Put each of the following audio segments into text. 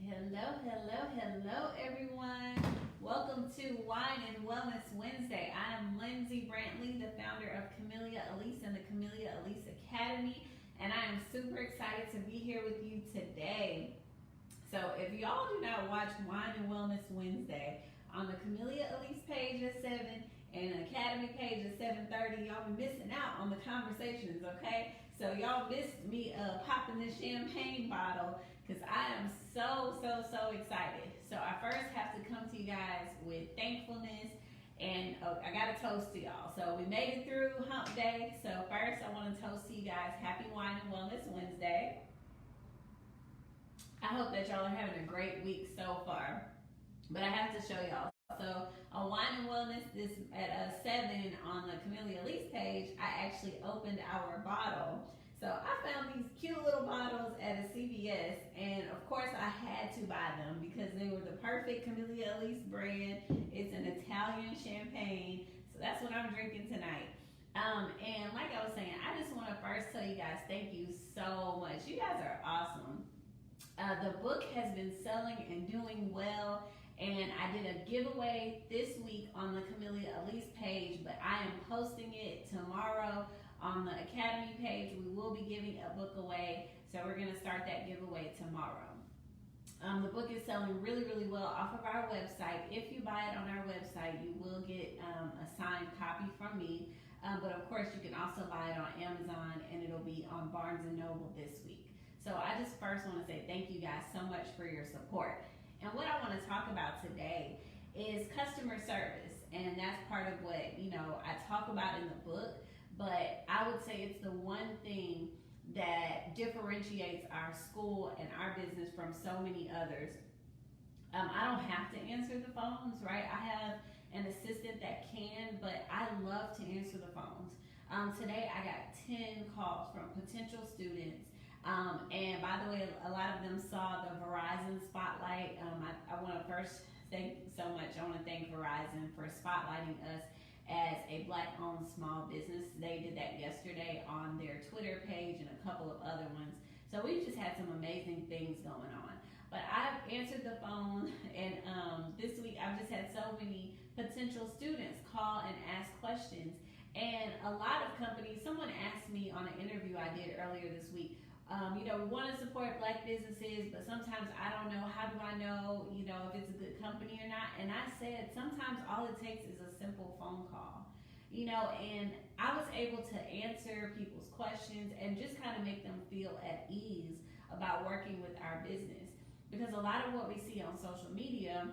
Hello, everyone. Welcome to Wine and Wellness Wednesday. I am Lindsay Brantley, the founder of Camellia Alise and the Camellia Alise Academy, and I am super excited to be here with you today. So, if y'all do not watch Wine and Wellness Wednesday on the Camellia Alise page at 7 and the Academy page at 7:30, y'all be missing out on the conversations, okay? So y'all missed me popping this champagne bottle because I am so excited. So I first have to come to you guys with thankfulness, and I got to toast to y'all. So we made it through hump day. So first I want to toast to you guys, happy Wine and Wellness Wednesday. I hope that y'all are having a great week so far, but I have to show y'all. So on Wine and Wellness, this at 7 on the Camellia Alise page, I actually opened our bottle. So I found these cute little bottles at a CVS, and of course I had to buy them because they were the perfect Camellia Alise brand. It's an Italian champagne, so that's what I'm drinking tonight. And like I was saying, I just want to first tell you guys thank you so much. You guys are awesome. The book has been selling and doing well, and I did a giveaway this week on the Camellia Alise page, but I am posting it tomorrow on the Academy page. We will be giving a book away, so we're going to start that giveaway tomorrow. The book is selling really well off of our website. If you buy it on our website, you will get a signed copy from me, but of course you can also buy it on Amazon, and it'll be on Barnes & Noble this week. So I just first want to say thank you guys so much for your support. And what I want to talk about today is customer service, and that's part of what I talk about in the book. But I would say it's the one thing that differentiates our school and our business from so many others. I don't have to answer the phones, right? I have an assistant that can, but I love to answer the phones. Today I got 10 calls from potential students. And by the way, a lot of them saw the Verizon spotlight. I want to first thank so much. I want to thank Verizon for spotlighting us as a Black-owned small business. They did that yesterday on their Twitter page and a couple of other ones. So we've just had some amazing things going on. But I've answered the phone, and this week I've just had so many potential students call and ask questions. And a lot of companies, someone asked me on an interview I did earlier this week, we want to support Black businesses, but sometimes I don't know, how do I know, if it's a good company or not? And I said, sometimes all it takes is a simple phone call, and I was able to answer people's questions and just kind of make them feel at ease about working with our business. Because a lot of what we see on social media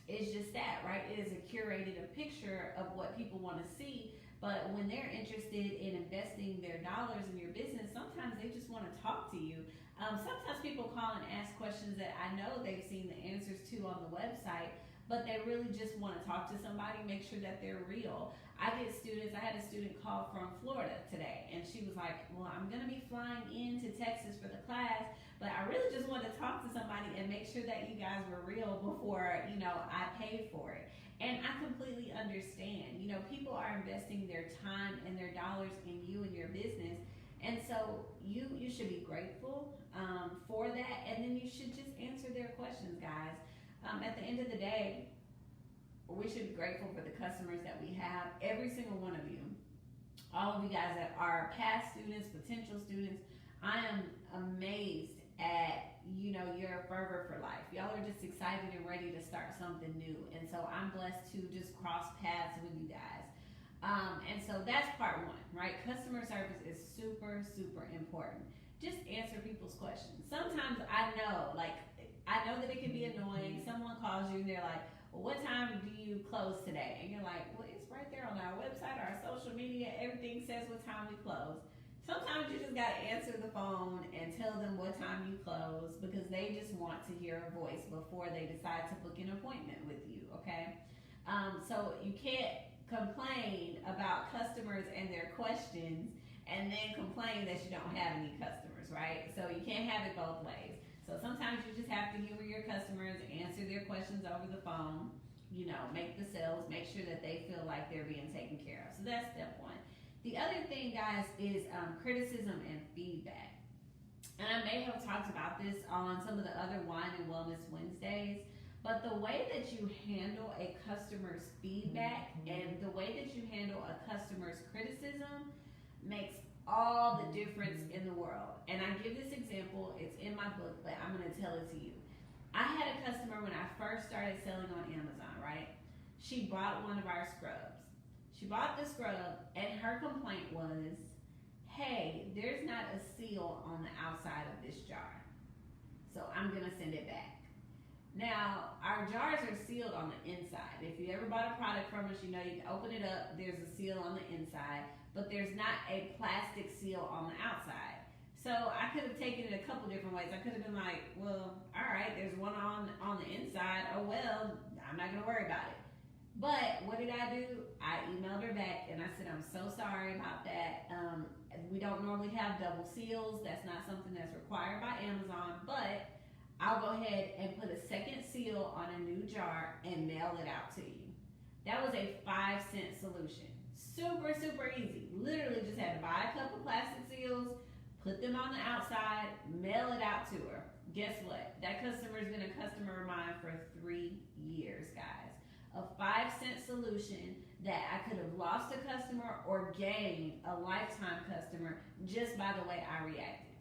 is just that, right? It is a curated picture of what people want to see. But when they're interested in investing their dollars in your business, sometimes they just want to talk to you. Sometimes people call and ask questions that I know they've seen the answers to on the website, but they really just want to talk to somebody, make sure that they're real. I had a student call from Florida today, and she was like, well, I'm going to be flying into Texas for the class, but I really just wanted to talk to somebody and make sure that you guys were real before, I paid for it. And I completely understand. People are investing their time and their dollars in you and your business. And so you should be grateful for that. And then you should just answer their questions, guys. At the end of the day, we should be grateful for the customers that we have. Every single one of you. All of you guys that are past students, potential students. I am amazed at your fervor for life. Y'all are just excited and ready to start something new, and so I'm blessed to just cross paths with you guys. And so that's part one, right? Customer service is super important. Just answer people's questions. Sometimes I know that it can be annoying. Someone calls you and they're like, well, what time do you close today? And you're like, well, it's right there on our website, our social media, everything says what time we close. Sometimes you just got to answer the phone and tell them what time you close, because they just want to hear a voice before they decide to book an appointment with you, okay? So you can't complain about customers and their questions and then complain that you don't have any customers, right? So you can't have it both ways. So sometimes you just have to humor your customers, answer their questions over the phone, make the sales, make sure that they feel like they're being taken care of. So that's step one. The other thing, guys, is criticism and feedback. and I may have talked about this on some of the other Wine and Wellness Wednesdays, but the way that you handle a customer's feedback and the way that you handle a customer's criticism makes all the difference in the world. And I give this example, it's in my book, but I'm going to tell it to you. I had a customer when I first started selling on Amazon, right? She bought one of our scrubs. She bought the scrub, and her complaint was, hey, there's not a seal on the outside of this jar, so I'm going to send it back. Now, our jars are sealed on the inside. If you ever bought a product from us, you know you can open it up, there's a seal on the inside, but there's not a plastic seal on the outside. So I could have taken it a couple different ways. I could have been like, well, all right, there's one on the inside. Oh, well, I'm not going to worry about it. But what did I do? I emailed her back and I said, I'm so sorry about that. We don't normally have double seals. That's not something that's required by Amazon, but I'll go ahead and put a second seal on a new jar and mail it out to you. That was a 5-cent solution. Super, super easy. Literally just had to buy a couple plastic seals, put them on the outside, mail it out to her. Guess what? That customer has been a customer of mine for 3 years, guys. A 5-cent solution that I could have lost a customer or gained a lifetime customer just by the way I reacted.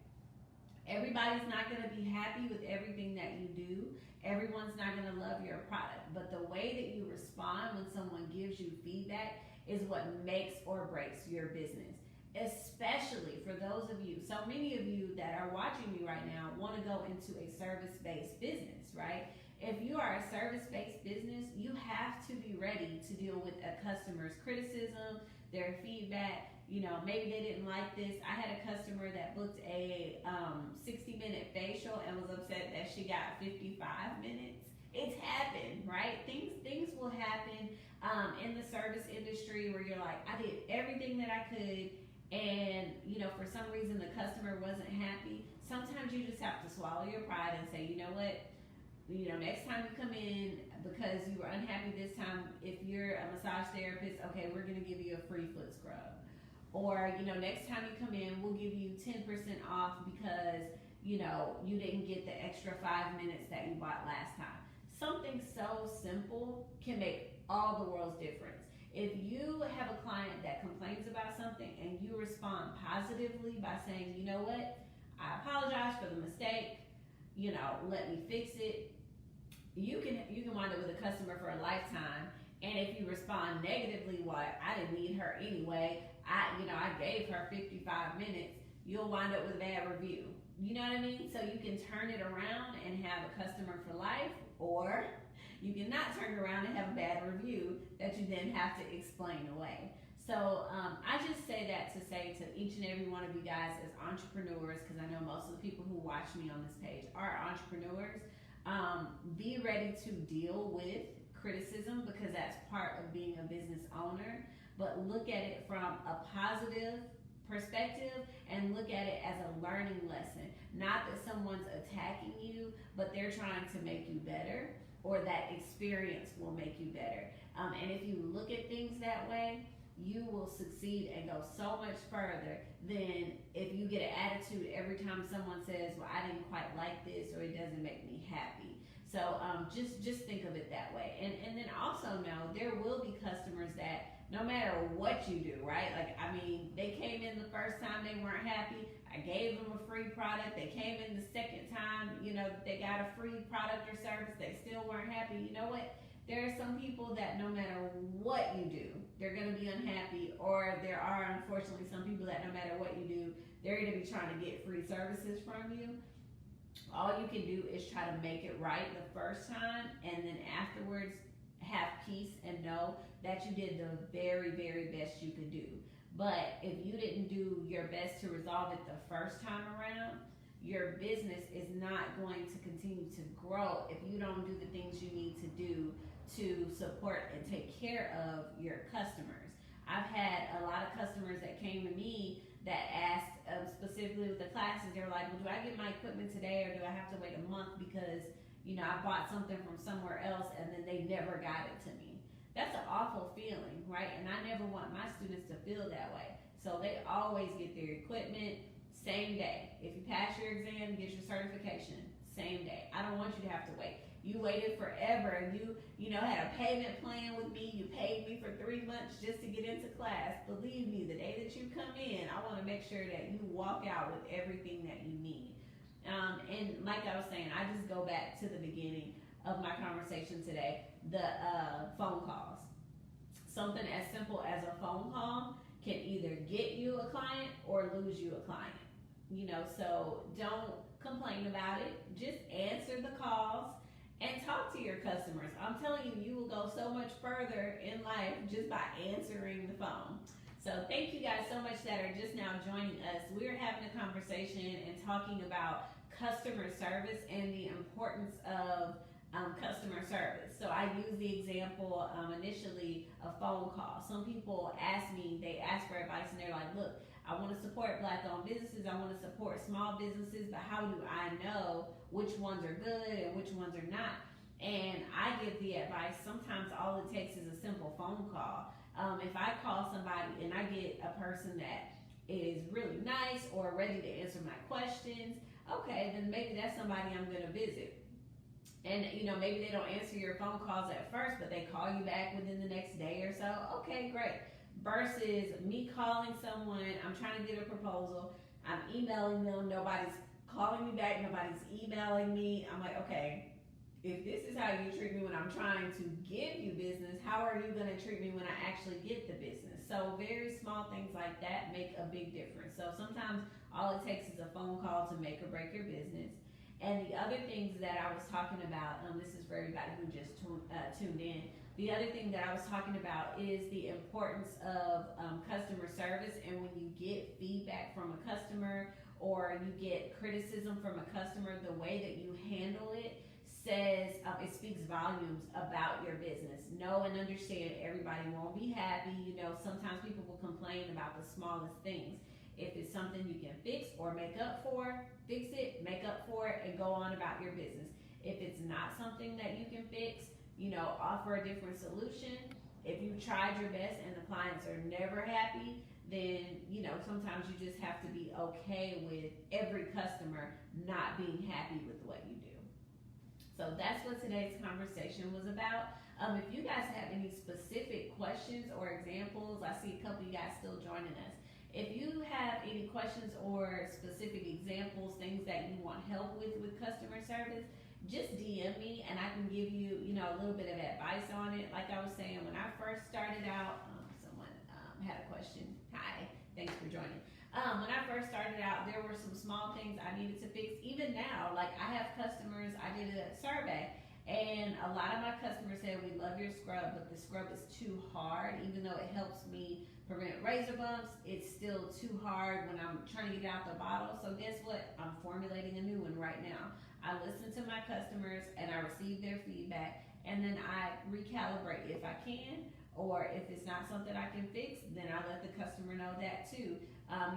Everybody's not going to be happy with everything that you do. Everyone's not going to love your product. But the way that you respond when someone gives you feedback is what makes or breaks your business. Especially for those of you, so many of you that are watching me right now want to go into a service-based business, right? If you are a service-based business, you have to be ready to deal with a customer's criticism, their feedback. You know, maybe they didn't like this. I had a customer that booked a 60-minute facial and was upset that she got 55 minutes. It's happened, right? Things will happen in the service industry where you're like, I did everything that I could, and you know, for some reason the customer wasn't happy. Sometimes you just have to swallow your pride and say, you know what? You know, next time you come in, because you were unhappy this time, if you're a massage therapist, okay, we're going to give you a free foot scrub. Or, you know, next time you come in, we'll give you 10% off because, you know, you didn't get the extra 5 minutes that you bought last time. Something so simple can make all the world's difference. If you have a client that complains about something and you respond positively by saying, you know what, I apologize for the mistake, you know, let me fix it, you can wind up with a customer for a lifetime. And if you respond negatively, well, I didn't need her anyway, I gave her 55 minutes, you'll wind up with a bad review. You know what I mean? So you can turn it around and have a customer for life, or you can not turn it around and have a bad review that you then have to explain away. So I just say that to say to each and every one of you guys as entrepreneurs, because I know most of the people who watch me on this page are entrepreneurs, be ready to deal with criticism because that's part of being a business owner, but look at it from a positive perspective and look at it as a learning lesson. Not that someone's attacking you, but they're trying to make you better, or that experience will make you better. And if you look at things that way, you will succeed and go so much further than if you get an attitude every time someone says, well, I didn't quite like this, or it doesn't make me happy. So just think of it that way. And then also know there will be customers that no matter what you do, right? Like, I mean, they came in the first time, they weren't happy. I gave them a free product. They came in the second time, you know, they got a free product or service. They still weren't happy. You know what? There are some people that no matter what you do, they're going to be unhappy, or there are unfortunately some people that no matter what you do, they're going to be trying to get free services from you. All you can do is try to make it right the first time, and then afterwards have peace and know that you did the very, very best you could do. But if you didn't do your best to resolve it the first time around, your business is not going to continue to grow if you don't do the things you need to do to support and take care of your customers. I've had a lot of customers that came to me that asked specifically with the classes, they were like, well, do I get my equipment today or do I have to wait a month because, you know, I bought something from somewhere else and then they never got it to me. That's an awful feeling, right? And I never want my students to feel that way. So they always get their equipment. same day. If you pass your exam, get your certification, same day. I don't want you to have to wait. You waited forever. You know, had a payment plan with me. You paid me for 3 months just to get into class. Believe me, the day that you come in, I want to make sure that you walk out with everything that you need. And like I was saying, I just go back to the beginning of my conversation today, the phone calls. Something as simple as a phone call can either get you a client or lose you a client. You know, so don't complain about it. Just answer the calls and talk to your customers. I'm telling you, you will go so much further in life just by answering the phone. So thank you guys so much that are just now joining us. We're having a conversation and talking about customer service and the importance of customer service. So I use the example initially a phone call. Some people they ask for advice and they're like, look, I want to support Black-owned businesses, I want to support small businesses, but how do I know which ones are good and which ones are not? And I give the advice, sometimes all it takes is a simple phone call. If I call somebody and I get a person that is really nice or ready to answer my questions, okay, then maybe that's somebody I'm going to visit. And, you know, maybe they don't answer your phone calls at first, but they call you back within the next day or so. Okay, great. Versus me calling someone, I'm trying to get a proposal, I'm emailing them, nobody's calling me back, nobody's emailing me. I'm like, okay, if this is how you treat me when I'm trying to give you business, how are you going to treat me when I actually get the business? So very small things like that make a big difference. So sometimes all it takes is a phone call to make or break your business. And the other things that I was talking about, this is for everybody who just tuned in. The other thing that I was talking about is the importance of customer service. And when you get feedback from a customer or you get criticism from a customer, the way that you handle it says, it speaks volumes about your business. Know and understand everybody won't be happy. You know, sometimes people will complain about the smallest things. If it's something you can fix or make up for, fix it, make up for it, and go on about your business. If it's not something that you can fix, you know, offer a different solution. If you tried your best and the clients are never happy, then, you know, sometimes you just have to be okay with every customer not being happy with what you do. So that's what today's conversation was about. If you guys have any specific questions or examples, I see a couple of you guys still joining us. If you have any questions or specific examples, things that you want help with customer service, just DM me and I can give you, you know, a little bit of advice on it. Like I was saying, when I first started out, someone had a question. Hi, thanks for joining. When I first started out, there were some small things I needed to fix. Even now, like I have customers, I did a survey and a lot of my customers said, we love your scrub, but the scrub is too hard. Even though it helps me prevent razor bumps, it's still too hard when I'm trying to get out the bottle. So guess what? I'm formulating a new one right now. I listen to my customers and I receive their feedback and then I recalibrate if I can, or if it's not something I can fix, then I let the customer know that too.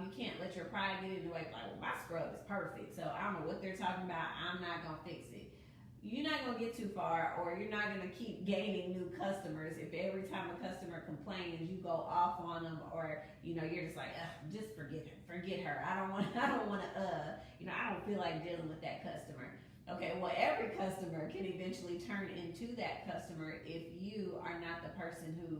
You can't let your pride get in the way, like, well, my scrub is perfect, so I don't know what they're talking about, I'm not gonna fix it. You're not going to get too far, or you're not going to keep gaining new customers if every time a customer complains you go off on them, or you know you're just like, just forget her. I don't want to I don't feel like dealing with that customer. Okay, well, every customer can eventually turn into that customer if you are not the person who,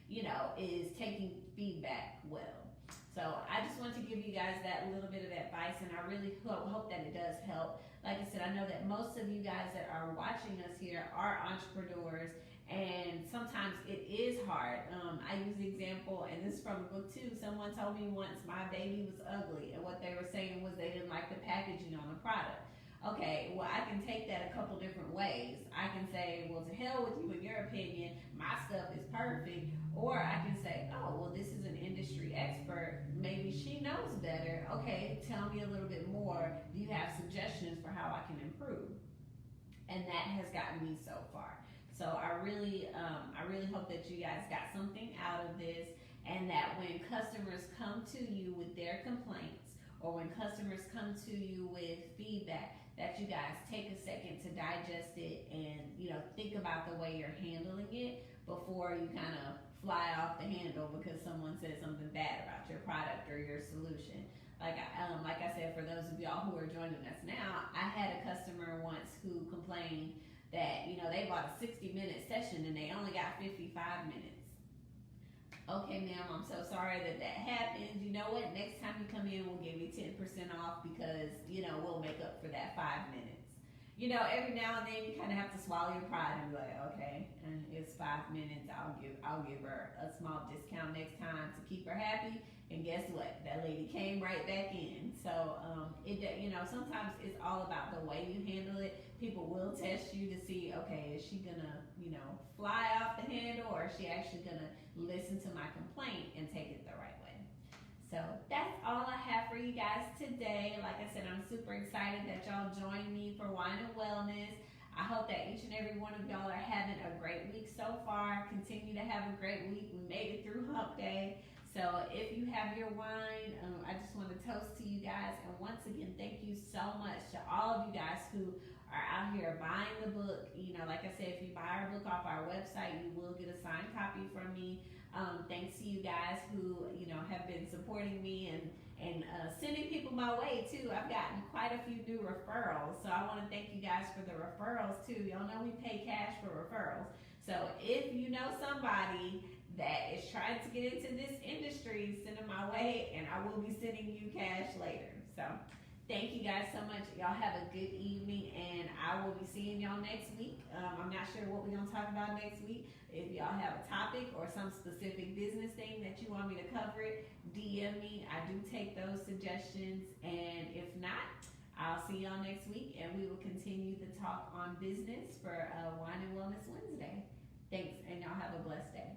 you know, is taking feedback well. So I just want to give you guys that little bit of advice, and I really hope that it does help. Like I said, I know that most of you guys that are watching us here are entrepreneurs, and sometimes it is hard. I use the example, and this is from a book too. Someone told me once my baby was ugly, and what they were saying was they didn't like the packaging on the product. Okay, well, I can take that a couple different ways. I can say, well, to hell with you and your opinion, my stuff is perfect. Or I can say, oh, well, this is an industry expert. Maybe she knows better. Okay, tell me a little bit more. Do you have suggestions for how I can improve? And that has gotten me so far. So I really hope that you guys got something out of this, and that when customers come to you with their complaints, or when customers come to you with feedback, that you guys take a second to digest it and, you know, think about the way you're handling it before you kind of fly off the handle because someone said something bad about your product or your solution. Like I said, for those of y'all who are joining us now, I had a customer once who complained that, you know, they bought a 60-minute session and they only got 55 minutes. Okay, ma'am, I'm so sorry that happened. You know what? Next time you come in, we'll give you 10% off because, you know, we'll make up for that 5 minutes. You know, every now and then you kind of have to swallow your pride and be like, okay, and it's 5 minutes. I'll give her a small discount next time to keep her happy. And guess what? That lady came right back in. So you know, sometimes it's all about the way you handle it. People will test you to see, okay, is she gonna, you know, fly off the handle, or is she actually gonna listen to my complaint and take it the right way? So that's all I have for you guys today. Like I said, I'm super excited that y'all joined me for Wine and Wellness. I hope that each and every one of y'all are having a great week so far. Continue to have a great week. We made it through Hump Day. So if you have your wine, I just want to toast to you guys. And once again, thank you so much to all of you guys who are out here buying the book. You know, like I said, if you buy our book off our website, you will get a signed copy from me. Thanks to you guys who, you know, have been supporting me and sending people my way too. I've gotten quite a few new referrals. So I want to thank you guys for the referrals too. Y'all know we pay cash for referrals. So if you know somebody that is trying to get into this industry, send them my way and I will be sending you cash later. So thank you guys so much. Y'all have a good evening and I will be seeing y'all next week. I'm not sure what we're going to talk about next week. If y'all have a topic or some specific business thing that you want me to cover it, DM me. I do take those suggestions. And if not, I'll see y'all next week and we will continue the talk on business for Wine and Wellness Wednesday. Thanks and y'all have a blessed day.